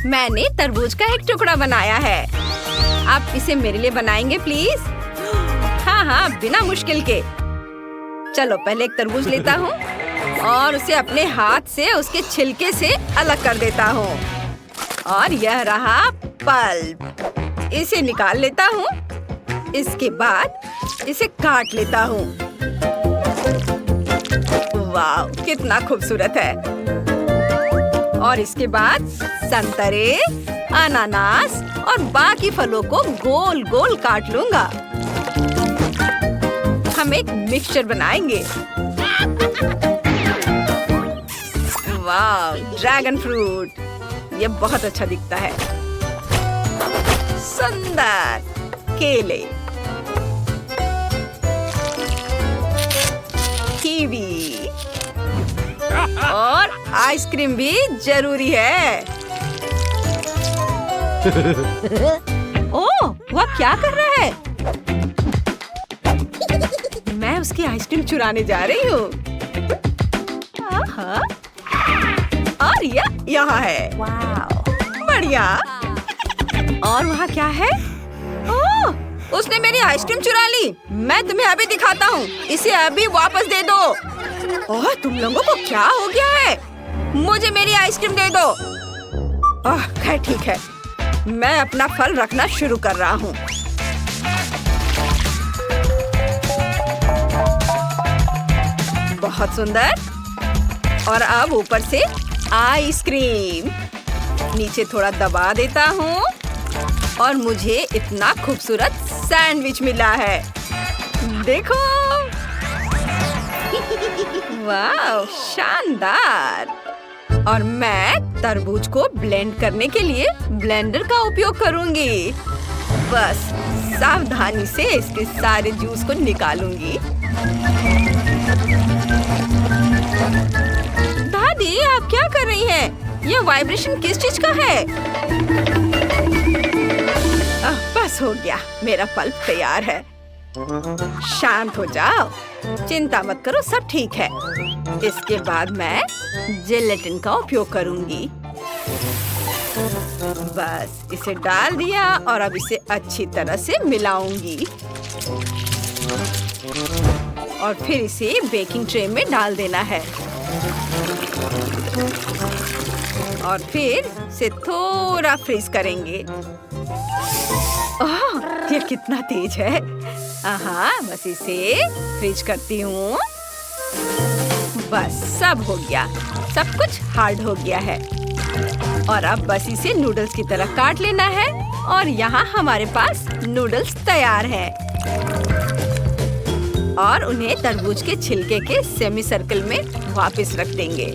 मैंने तरबूज का एक टुकड़ा बनाया है। आप इसे मेरे लिए बनाएंगे प्लीज? हाँ हाँ, बिना मुश्किल के। चलो पहले एक तरबूज लेता हूँ और उसे अपने हाथ से उसके छिलके से अलग कर देता हूँ। और यह रहा पल्प। इसे निकाल लेता हूँ। इसके बाद इसे काट लेता हूँ। वाह, कितना खूबसूरत है। और इसके बाद संतरे, अनानास और बाकी फलों को गोल गोल काट लूंगा। हम एक मिक्सचर बनाएंगे। वाह, ड्रैगन फ्रूट, ये बहुत अच्छा दिखता है। सुंदर केले, कीवी और आइसक्रीम भी जरूरी है। ओह, वह क्या कर रहा है? मैं उसकी आइसक्रीम चुराने जा रही हूँ। और यह यहाँ है। बढ़िया। और वहाँ क्या है? ओह, उसने मेरी आइसक्रीम चुरा ली। मैं तुम्हें अभी दिखाता हूँ। इसे अभी वापस दे दो। ओह, तुम लोगों को क्या हो गया है? मुझे मेरी आइसक्रीम दे दो। ओह, खैर ठीक है। मैं अपना फल रखना शुरू कर रहा हूँ। बहुत सुंदर। और अब ऊपर से आइसक्रीम। नीचे थोड़ा दबा देता हूँ और मुझे इतना खूबसूरत सैंडविच मिला है। देखो, वाह, शानदार। और मैं तरबूज को ब्लेंड करने के लिए ब्लेंडर का उपयोग करूंगी। बस सावधानी से इसके सारे जूस को निकालूंगी। दादी, आप क्या कर रही हैं? यह वाइब्रेशन किस चीज का है? बस हो गया, मेरा पल्प तैयार है। शांत हो जाओ, चिंता मत करो, सब ठीक है। इसके बाद मैं जेलेटिन का उपयोग करूंगी। बस इसे डाल दिया और अब इसे अच्छी तरह से मिलाऊंगी। और फिर इसे बेकिंग ट्रे में डाल देना है। और फिर इसे थोड़ा फ्रीज करेंगे। ओह, ये कितना तेज है। बस इसे फ्रीज करती हूँ। बस सब हो गया, सब कुछ हार्ड हो गया है। और अब बस इसे नूडल्स की तरह काट लेना है। और यहाँ हमारे पास नूडल्स तैयार हैं। और उन्हें तरबूज के छिलके के सेमी सर्कल में वापस रख देंगे।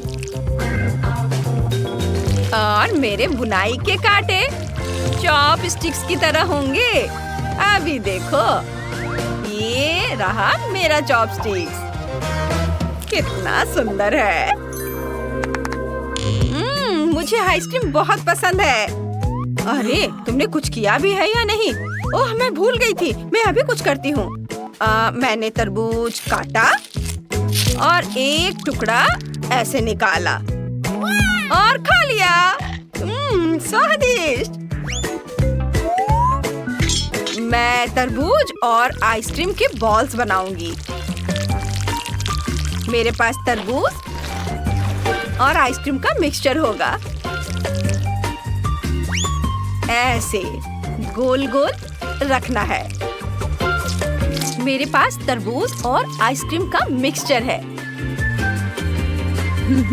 और मेरे बुनाई के कांटे चॉप स्टिक्स की तरह होंगे। अभी देखो, ये रहा मेरा चॉप स्टिक्स। कितना सुंदर है। मुझे आइसक्रीम बहुत पसंद है। अरे, तुमने कुछ किया भी है या नहीं? ओह, मैं भूल गई थी। मैं अभी कुछ करती हूँ। मैंने तरबूज काटा और एक टुकड़ा ऐसे निकाला और खा लिया। स्वादिष्ट। मैं तरबूज और आइसक्रीम के बॉल्स बनाऊंगी। मेरे पास तरबूज और आइसक्रीम का मिक्सचर होगा। ऐसे गोल गोल रखना है। मेरे पास तरबूज और आइसक्रीम का मिक्सचर है।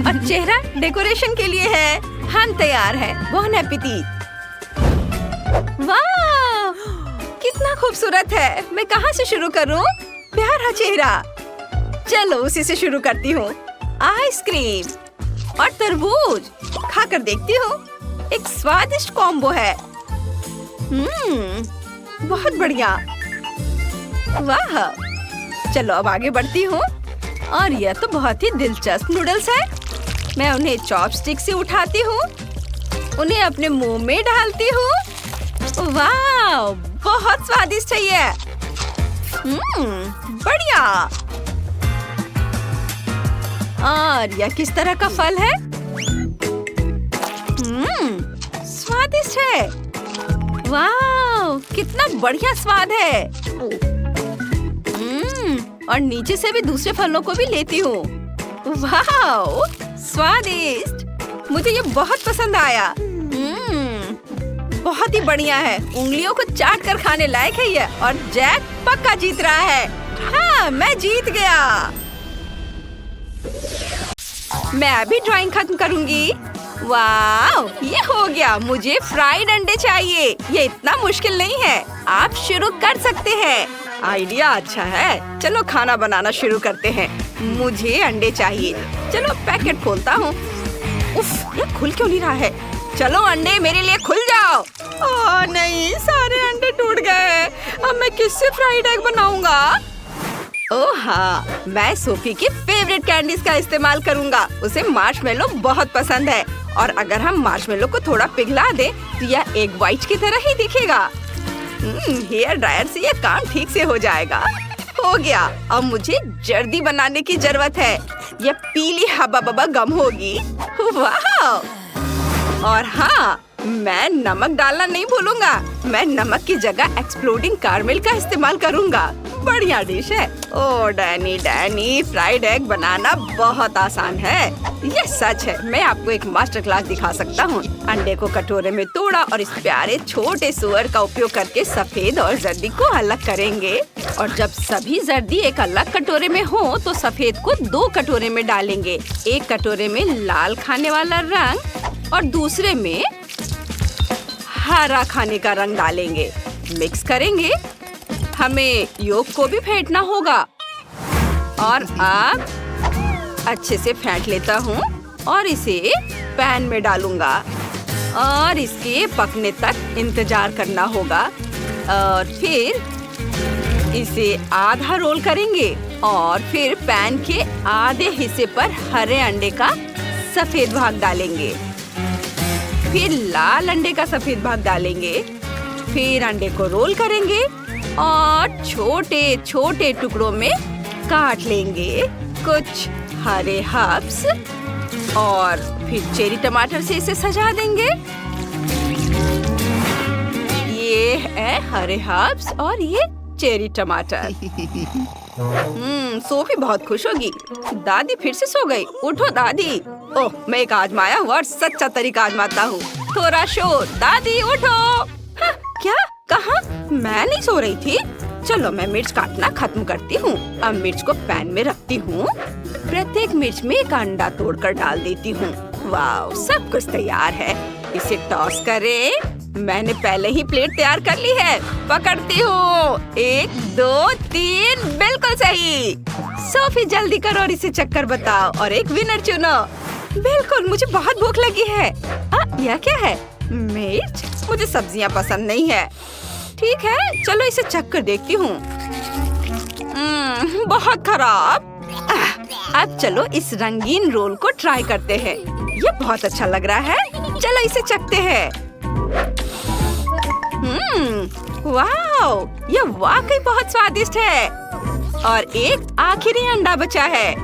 और चेहरा डेकोरेशन के लिए है। हम तैयार हैं। Bone appétit. वाह, कितना खूबसूरत है। मैं कहाँ से शुरू करूँ? प्यारा चेहरा। चलो उसी से शुरू करती हूँ। आइसक्रीम और तरबूज खाकर देखती हूँ। एक स्वादिष्ट कॉम्बो है। बहुत बढ़िया। वाह, चलो अब आगे बढ़ती हूँ। और यह तो बहुत ही दिलचस्प नूडल्स है। मैं उन्हें चॉपस्टिक से उठाती हूँ, उन्हें अपने मुंह में डालती हूँ। वाह, बहुत स्वादिष्ट है ये। बढ़िया। और यह किस तरह का फल है? स्वादिष्ट है। वाह, कितना बढ़िया स्वाद है। और नीचे से भी दूसरे फलों को भी लेती हूँ। वाह, स्वादिष्ट। मुझे ये बहुत पसंद आया। बहुत ही बढ़िया है। उंगलियों को चाट कर खाने लायक है ये। और जैक पक्का जीत रहा है। हाँ, मैं जीत गया। मैं अभी ड्राइंग खत्म करूंगी। वाह, ये हो गया। मुझे फ्राइड अंडे चाहिए। ये इतना मुश्किल नहीं है। आप शुरू कर सकते हैं। आइडिया अच्छा है। चलो खाना बनाना शुरू करते हैं। मुझे अंडे चाहिए। चलो पैकेट खोलता हूँ। उफ, ये खुल क्यों नहीं रहा है? चलो अंडे मेरे लिए खुल जाओ। ओह नहीं, सारे अंडे टूट गए। अब मैं किससे फ्राइड एग बनाऊंगा? ओह हाँ, मैं सोफी की फेवरेट कैंडीज का इस्तेमाल करूंगा। उसे मार्शमेलो बहुत पसंद है। और अगर हम मार्शमेलो को थोड़ा पिघला दें तो यह एग व्हाइट की तरह ही दिखेगा। हेयर ड्रायर से ये काम ठीक से हो जाएगा। हो गया। अब मुझे जर्दी बनाने की जरूरत है। यह पीली हबा बबा गम होगी। वाह! और हाँ, मैं नमक डालना नहीं भूलूंगा। मैं नमक की जगह एक्सप्लोडिंग कैरमेल का इस्तेमाल करूंगा। बढ़िया डिश है। ओह डैनी, फ्राइड एग बनाना बहुत आसान है। ये सच है। मैं आपको एक मास्टर क्लास दिखा सकता हूँ। अंडे को कटोरे में तोड़ा और इस प्यारे छोटे सुअर का उपयोग करके सफेद और जर्दी को अलग करेंगे। और जब सभी जर्दी एक अलग कटोरे में हो तो सफेद को 2 कटोरे में डालेंगे। एक कटोरे में लाल खाने वाला रंग और दूसरे में हरा खाने का रंग डालेंगे। मिक्स करेंगे। हमें योग को भी फेंटना होगा। और अब अच्छे से फेंट लेता हूँ और इसे पैन में डालूंगा और इसके पकने तक इंतजार करना होगा। और फिर इसे आधा रोल करेंगे और फिर पैन के आधे हिस्से पर हरे अंडे का सफेद भाग डालेंगे। फिर लाल अंडे का सफेद भाग डालेंगे। फिर अंडे को रोल करेंगे और छोटे छोटे टुकड़ों में काट लेंगे। कुछ हरे हर्ब्स और फिर चेरी टमाटर से इसे सजा देंगे। ये है हरे हर्ब्स और ये चेरी टमाटर। सोफी बहुत खुश होगी। दादी फिर से सो गई। उठो दादी। ओह, मैं एक आजमाया हुआ और सच्चा तरीका आजमाता हूँ। थोड़ा शोर। दादी उठो। हाँ, क्या कहा? मैं नहीं सो रही थी। चलो मैं मिर्च काटना खत्म करती हूँ। अब मिर्च को पैन में रखती हूँ। प्रत्येक मिर्च में एक अंडा तोड़कर डाल देती हूँ। वाह, सब कुछ तैयार है। इसे टॉस करें। मैंने पहले ही प्लेट तैयार कर ली है। पकड़ती हूँ। 1 2 3, बिल्कुल सही। सोफी जल्दी करो और इसे चक्कर बताओ और एक विनर चुनो। बिल्कुल, मुझे बहुत भूख लगी है। यह क्या है? मिर्च? मुझे सब्जियाँ पसंद नहीं है। ठीक है, चलो इसे चक्कर देखती हूँ। बहुत खराब। अब चलो इस रंगीन रोल को ट्राई करते हैं। ये बहुत अच्छा लग रहा है। चलो इसे चखते हैं। वाह, यह वाकई बहुत स्वादिष्ट है। और एक आखिरी अंडा बचा है।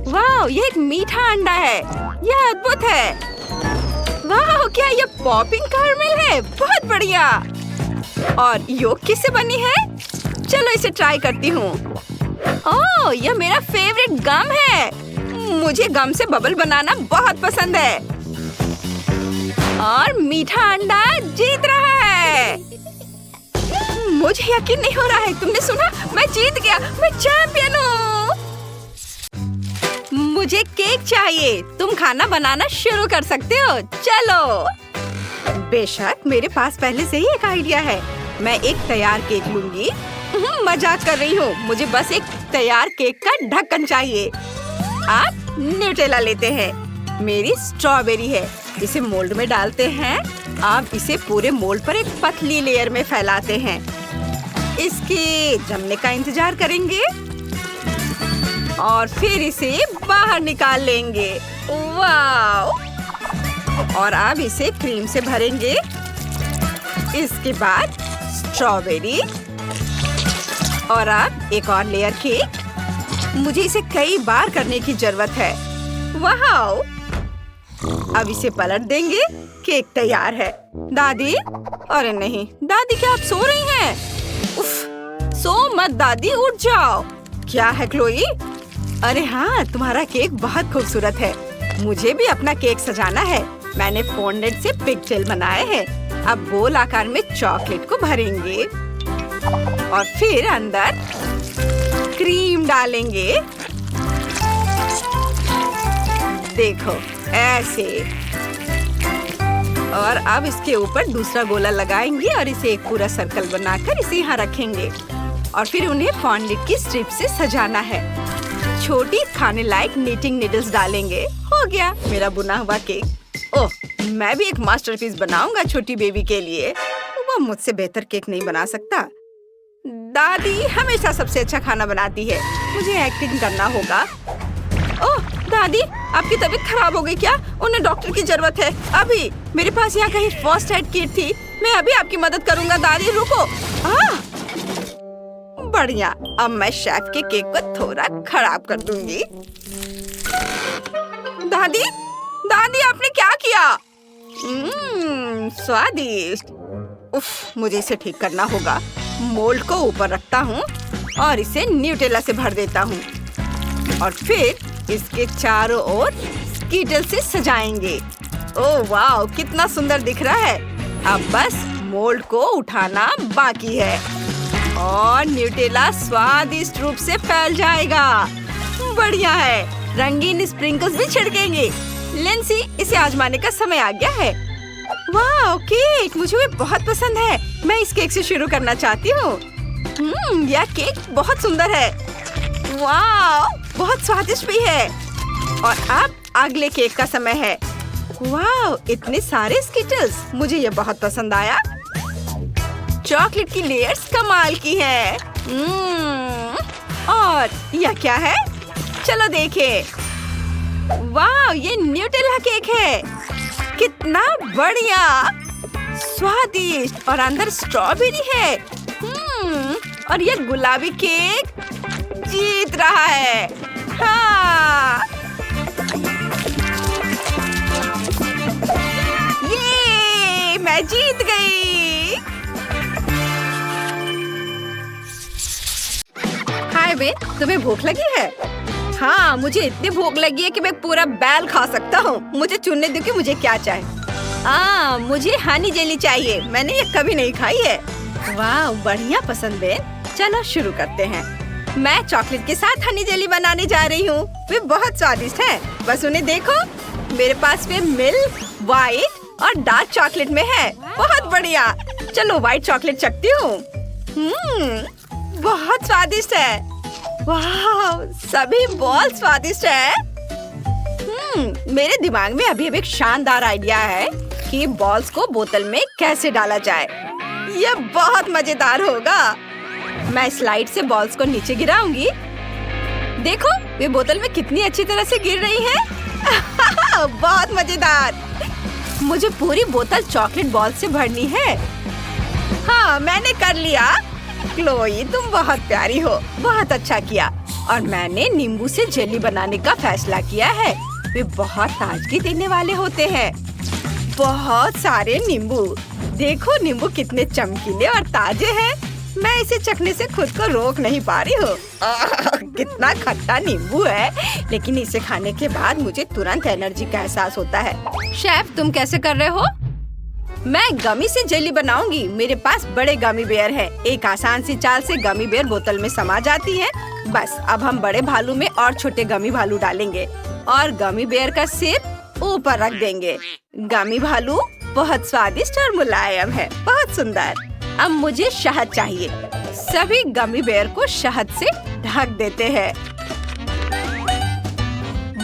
वाह, ये एक मीठा अंडा है। यह अद्भुत है। वाह, क्या ये पॉपिंग कैरमेल है? बहुत बढ़िया। और योग किससे बनी है? चलो इसे ट्राई करती हूँ। ओह, यह मेरा फेवरेट गम है। मुझे गम से बबल बनाना बहुत पसंद है। और मीठा अंडा जीत रहा है। मुझे यकीन नहीं हो रहा है। तुमने सुना? मैं जीत गया। मैं चैंपियन हूँ। मुझे केक चाहिए। तुम खाना बनाना शुरू कर सकते हो। चलो। बेशक, मेरे पास पहले से ही एक आइडिया है। मैं एक तैयार केक लूंगी। मजाक कर रही हूँ। मुझे बस एक तैयार केक का ढक्कन चाहिए। आप न्यूटेला लेते हैं। मेरी स्ट्रॉबेरी है। इसे मोल्ड में डालते हैं। आप इसे पूरे मोल्ड पर एक पतली लेयर में फैलाते हैं। इसके जमने का इंतजार करेंगे और फिर इसे बाहर निकाल लेंगे। वाव! और अब इसे क्रीम से भरेंगे। इसके बाद स्ट्रॉबेरी और अब एक और लेयर केक। मुझे इसे कई बार करने की जरूरत है। वाव! अब इसे पलट देंगे। केक तैयार है। दादी, अरे नहीं दादी, क्या आप सो रही हैं? उफ, सो मत दादी, उठ जाओ। क्या है क्लोई? अरे हाँ, तुम्हारा केक बहुत खूबसूरत है। मुझे भी अपना केक सजाना है। मैंने फोननेट से पिगटेल बनाए हैं। अब गोल आकार में चॉकलेट को भरेंगे और फिर अंदर क्रीम डालेंगे। देखो ऐसे। और अब इसके ऊपर दूसरा गोला लगाएंगे और इसे एक पूरा सर्कल बनाकर इसे यहाँ रखेंगे और फिर उन्हें फॉन्डेंट की स्ट्रिप से सजाना है। छोटी खाने लायक नीटिंग नीडल्स डालेंगे। हो गया मेरा बुना हुआ केक। ओह, मैं भी एक मास्टरपीस बनाऊंगा छोटी बेबी के लिए। वो मुझसे बेहतर केक नहीं बना सकता। दादी हमेशा सबसे अच्छा खाना बनाती है। मुझे एक्टिंग करना होगा। ओह दादी, आपकी तबीयत खराब हो गई क्या? उन्हें डॉक्टर की जरूरत है अभी। मेरे पास यहाँ कहीं फर्स्ट एड किट थी। मैं अभी आपकी मदद करूँगा। दादी रुको। बढ़िया, अब मैं शेफ के केक को थोड़ा खराब कर दूंगी। दादी, दादी आपने क्या किया? स्वादिष्ट। उफ, मुझे इसे ठीक करना होगा। मोल्ड को ऊपर रखता हूँ और इसे न्यूटेला से भर देता हूँ और फिर इसके चारों ओर स्कीटल से सजाएंगे। ओह वाह, कितना सुंदर दिख रहा है। अब बस मोल्ड को उठाना बाकी है और न्यूटेला स्वादिष्ट रूप से फैल जाएगा। बढ़िया है। रंगीन स्प्रिंकल्स भी छिड़केंगे। लेंसी, इसे आजमाने का समय आ गया है। वाह, केक मुझे भी बहुत पसंद है। मैं इस केक से शुरू करना चाहती हूँ। यह केक बहुत सुंदर है। वाह, बहुत स्वादिष्ट भी है। और अब अगले केक का समय है। वाह, इतने सारे स्किटल्स, मुझे ये बहुत पसंद आया। चॉकलेट की लेयर्स कमाल की है। और यह क्या है? चलो देखें। वाह, ये न्यूटेला केक है। कितना बढ़िया, स्वादिष्ट और अंदर स्ट्रॉबेरी है। और ये गुलाबी केक जीत रहा है। हाँ, ये मैं जीत गई। हाय बे, तुम्हें भूख लगी है? हाँ, मुझे इतनी भूख लगी है कि मैं पूरा बैल खा सकता हूँ। मुझे चुनने दो कि मुझे क्या चाहिए। मुझे हनी जेली चाहिए। मैंने ये कभी नहीं खाई है। वाह, बढ़िया पसंद है। चलो शुरू करते हैं। मैं चॉकलेट के साथ हनी जेली बनाने जा रही हूँ। वे बहुत स्वादिष्ट है। बस उन्हें देखो। मेरे पास वे मिल्क, व्हाइट और डार्क चॉकलेट में है। बहुत बढ़िया। चलो व्हाइट चॉकलेट चखती हूँ। बहुत स्वादिष्ट है। वाह, सभी बॉल स्वादिष्ट है। मेरे दिमाग में अभी एक शानदार आइडिया है कि बॉल्स को बोतल में कैसे डाला जाए। यह बहुत मजेदार होगा। मैं स्लाइड से बॉल्स को नीचे गिराऊंगी। देखो, वे बोतल में कितनी अच्छी तरह से गिर रही हैं। बहुत मजेदार। मुझे पूरी बोतल चॉकलेट बॉल से भरनी है। हाँ, मैंने कर लिया। क्लोई, तुम बहुत प्यारी हो। बहुत अच्छा किया। और मैंने नींबू से जेली बनाने का फैसला किया है। वे बहुत ताजगी देने वाले होते हैं। बहुत सारे नींबू। देखो नींबू कितने चमकीले और ताजे हैं। मैं इसे चखने से खुद को रोक नहीं पा रही हूँ। कितना खट्टा नींबू है, लेकिन इसे खाने के बाद मुझे तुरंत एनर्जी का एहसास होता है। शेफ, तुम कैसे कर रहे हो? मैं गमी से जेली बनाऊंगी। मेरे पास बड़े गमी बेयर हैं। एक आसान सी चाल से गमी बेयर बोतल में समा जाती है। बस अब हम बड़े भालू में और छोटे गमी भालू डालेंगे और गमी बेयर का सिर ऊपर रख देंगे। गमी भालू बहुत स्वादिष्ट और मुलायम है। बहुत सुंदर। अब मुझे शहद चाहिए। सभी गमी बेयर को शहद से ढक देते हैं।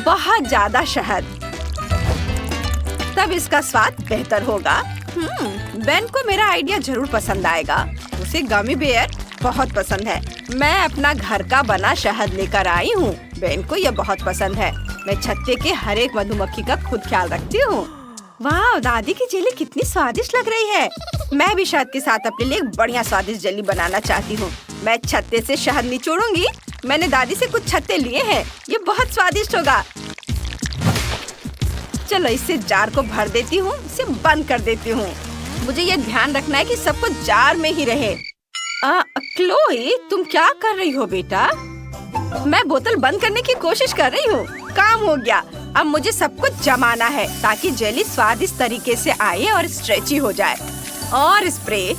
बहुत ज्यादा शहद, तब इसका स्वाद बेहतर होगा। बेन को मेरा आइडिया जरूर पसंद आएगा। उसे गमी बेयर बहुत पसंद है। मैं अपना घर का बना शहद लेकर आई हूँ। बेन को यह बहुत पसंद है। मैं छत्ते के हर एक मधुमक्खी का खुद ख्याल रखती हूँ। वाह, दादी की जेली कितनी स्वादिष्ट लग रही है। मैं भी शहद के साथ अपने लिए एक बढ़िया स्वादिष्ट जेली बनाना चाहती हूँ। मैं छत्ते से शहद निचोड़ूंगी। मैंने दादी से कुछ छत्ते लिए हैं। ये बहुत स्वादिष्ट होगा। चलो इसे जार को भर देती हूँ, इसे बंद कर देती हूँ। मुझे ये ध्यान रखना है कि सब कुछ जार में ही रहे। क्लोई, तुम क्या कर रही हो बेटा? मैं बोतल बंद करने की कोशिश कर रही हूँ। काम हो गया। अब मुझे सब कुछ जमाना है ताकि जेली स्वादिष्ट तरीके से आए और स्ट्रेची हो जाए। और स्प्रे,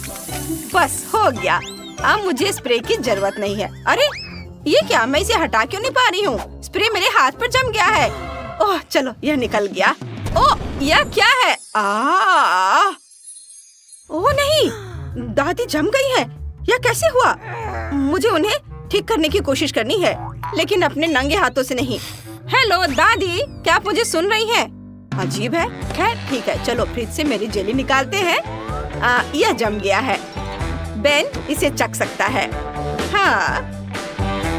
बस हो गया। अब मुझे स्प्रे की जरूरत नहीं है। अरे ये क्या, मैं इसे हटा क्यों नहीं पा रही हूँ? स्प्रे मेरे हाथ पर जम गया है। ओह चलो, यह निकल गया। ओह यह क्या है? ओह नहीं, दादी जम गई है। यह कैसे हुआ? मुझे उन्हें ठीक करने की कोशिश करनी है, लेकिन अपने नंगे हाथों से नहीं। हेलो दादी, क्या आप मुझे सुन रही हैं? अजीब है। खैर ठीक है, चलो फ्रिज से मेरी जेली निकालते हैं। यह जम गया है। बेन इसे चख सकता है। हाँ,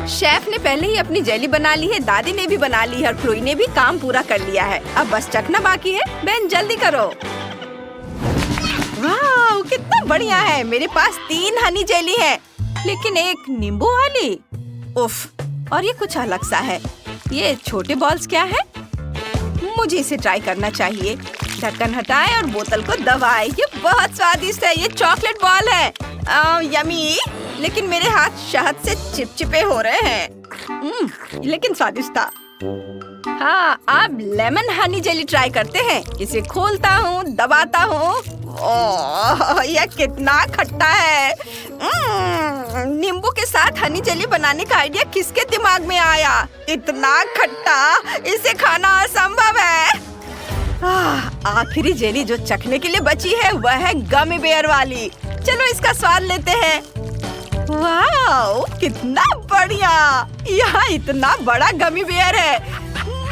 शेफ ने पहले ही अपनी जेली बना ली है, दादी ने भी बना ली है और क्लोई ने भी काम पूरा कर लिया है। अब बस चखना बाकी है। बेन जल्दी करो। वाह कितना बढ़िया है। मेरे पास 3 हनी जेली है, लेकिन एक नींबू वाली। उफ, और ये कुछ अलग सा है। ये छोटे बॉल्स क्या है? मुझे इसे ट्राई करना चाहिए। ढक्कन हटाए और बोतल को दबाए। ये बहुत स्वादिष्ट है। ये चॉकलेट बॉल है। यमी, लेकिन मेरे हाथ शहद से चिपचिपे हो रहे हैं। लेकिन स्वादिष्ट था। हाँ, अब लेमन हनी जेली ट्राई करते हैं। इसे खोलता हूँ, दबाता हूँ। ओह, यह कितना खट्टा है। नींबू के साथ हनी जेली बनाने का आइडिया किसके दिमाग में आया? इतना खट्टा, इसे खाना असंभव है। आखिरी जेली जो चखने के लिए बची है वह है गमी बेयर वाली। चलो इसका स्वाद लेते हैं। वाह कितना बढ़िया। यहाँ इतना बड़ा गमी बेयर है।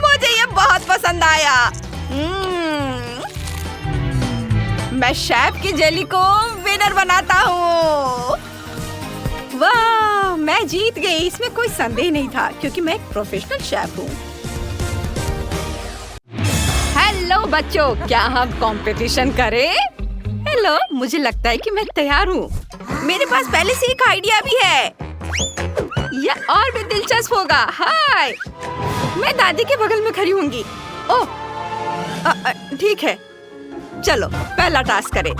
मुझे ये बहुत पसंद आया। मैं शेफ की जेली को विनर बनाता हूँ। वाह, मैं जीत गई। इसमें कोई संदेह नहीं था क्योंकि मैं एक प्रोफेशनल शेफ हूँ। हेलो बच्चों, क्या हम कंपटीशन करें? हेलो, मुझे लगता है कि मैं तैयार हूँ। मेरे पास पहले से एक आइडिया भी है। यह और भी दिलचस्प होगा। हाय, मैं दादी के बगल में खड़ी होंगी। ओह, ठीक है। चलो पहला टास्क करें।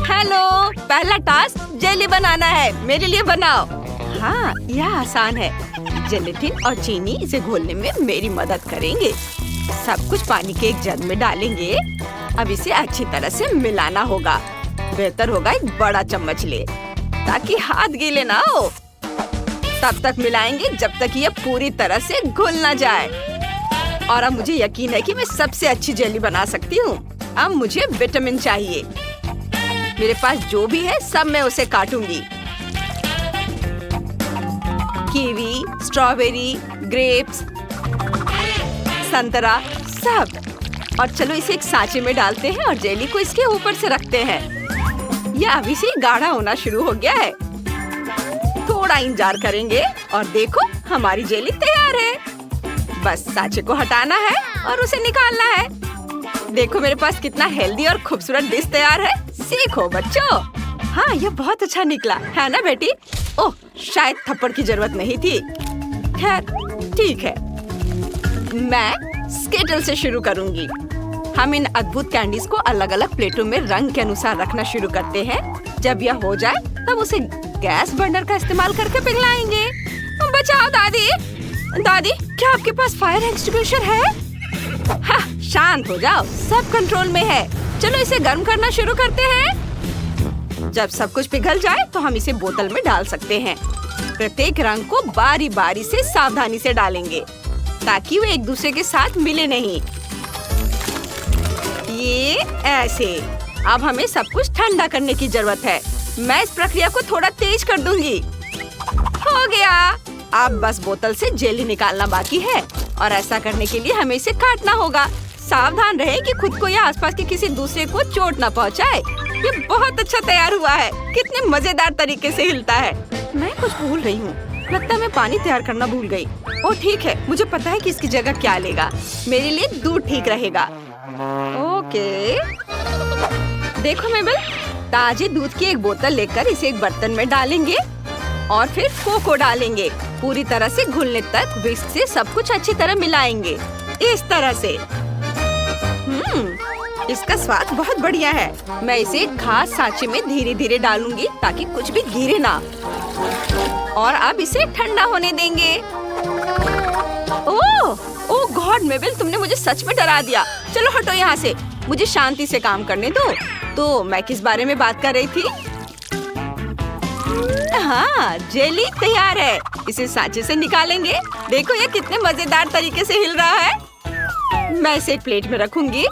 हेलो, पहला टास्क जेली बनाना है। मेरे लिए बनाओ। हाँ, यह आसान है। जेलेटिन और चीनी इसे घोलने में मेरी मदद करेंगे। सब कुछ पानी के एक जग में डालेंगे। अब इसे अच्छी तरह से मिलाना होगा। बेहतर होगा एक बड़ा चम्मच ले ताकि हाथ गीले ना हो। तब तक मिलाएंगे जब तक ये पूरी तरह से घुल ना जाए। और अब मुझे यकीन है कि मैं सबसे अच्छी जेली बना सकती हूँ। अब मुझे विटामिन चाहिए। मेरे पास जो भी है सब मैं उसे काटूंगी। कीवी, स्ट्रॉबेरी, ग्रेप्स, संतरा, सब। और चलो इसे एक सांचे में डालते हैं और जेली को इसके ऊपर से रखते हैं। यह अभी से गाढ़ा होना शुरू हो गया है। थोड़ा इंतजार करेंगे और देखो हमारी जेली तैयार है। बस सांचे को हटाना है और उसे निकालना है। देखो मेरे पास कितना हेल्दी और खूबसूरत डिश तैयार है। सीखो बच्चों। हाँ, यह बहुत अच्छा निकला है ना बेटी? ओह, शायद थप्पड़ की जरूरत नहीं थी। खैर ठीक है, मैं स्केटल से शुरू करूंगी। हम इन अद्भुत कैंडीज को अलग अलग प्लेटों में रंग के अनुसार रखना शुरू करते हैं। जब यह हो जाए तब उसे गैस बर्नर का इस्तेमाल करके पिघलाएंगे। बचाओ दादी। दादी, क्या आपके पास फायर एक्सटिंग्विशर है? हाँ, शांत हो जाओ, सब कंट्रोल में है। चलो इसे गर्म करना शुरू करते हैं। जब सब कुछ पिघल जाए तो हम इसे बोतल में डाल सकते हैं। प्रत्येक रंग को बारी बारी से सावधानी से डालेंगे ताकि वे एक दूसरे के साथ मिले नहीं। ये ऐसे। अब हमें सब कुछ ठंडा करने की जरूरत है। मैं इस प्रक्रिया को थोड़ा तेज कर दूंगी। हो गया। अब बस बोतल से जेली निकालना बाकी है और ऐसा करने के लिए हमें इसे काटना होगा। सावधान रहे कि खुद को या आसपास के किसी दूसरे को चोट न पहुंचाए। ये बहुत अच्छा तैयार हुआ है। कितने मजेदार तरीके से हिलता है। मैं कुछ भूल रही हूँ। लगता है मैं पानी तैयार करना भूल गई। ओह ठीक है, मुझे पता है कि इसकी जगह क्या लेगा। मेरे लिए दूध ठीक रहेगा। ओके, देखो मेबल, ताजे दूध की एक बोतल लेकर इसे एक बर्तन में डालेंगे और फिर कोको डालेंगे। पूरी तरह से घुलने तक विस्क से सब कुछ अच्छी तरह मिलाएंगे। इस तरह से। इसका स्वाद बहुत बढ़िया है। मैं इसे एक खास सांचे में धीरे धीरे डालूंगी ताकि कुछ भी गिरे ना। और अब इसे ठंडा होने देंगे। ओह गॉड मेबल, तुमने मुझे सच में डरा दिया। चलो हटो यहाँ से, मुझे शांति से काम करने दो। तो मैं किस बारे में बात कर रही थी? हाँ, जेली तैयार है। इसे सांचे से निकालेंगे। देखो ये कितने मजेदार तरीके से हिल रहा है। मैं इसे एक प्लेट में रखूंगी।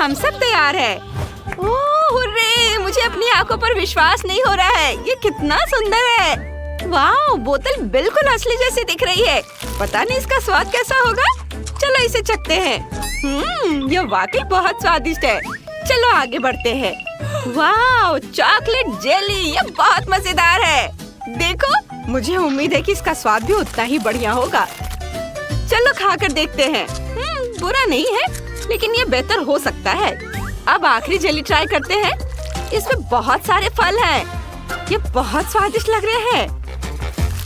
हम सब तैयार है। ओह हुर्रे, मुझे अपनी आंखों पर विश्वास नहीं हो रहा है। ये कितना सुंदर है। वाह, बोतल बिल्कुल असली जैसी दिख रही है। पता नहीं इसका स्वाद कैसा होगा। चलो इसे चखते हैं। ये वाकई बहुत स्वादिष्ट है। चलो आगे बढ़ते हैं। वाह, चॉकलेट जेली, ये बहुत मजेदार है। देखो, मुझे उम्मीद है कि इसका स्वाद भी उतना ही बढ़िया होगा। चलो खाकर देखते हैं। बुरा नहीं है, लेकिन ये बेहतर हो सकता है। अब आखिरी जेली ट्राई करते हैं। इसमें बहुत सारे फल हैं। ये बहुत स्वादिष्ट लग रहे हैं।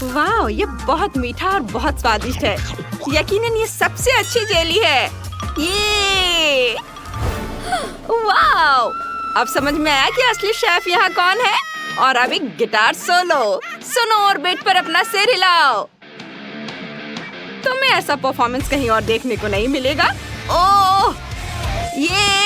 वाह, ये बहुत मीठा और बहुत स्वादिष्ट है। यकीनन ये सबसे अच्छी जेली है। ये वाह, अब समझ में आया कि असली शेफ यहाँ कौन है। और अब एक गिटार सोलो। सुनो और बेट पर अपना सिर हिलाओ। तुम्हें ऐसा परफॉर्मेंस कहीं और देखने को नहीं मिलेगा। ओह, ये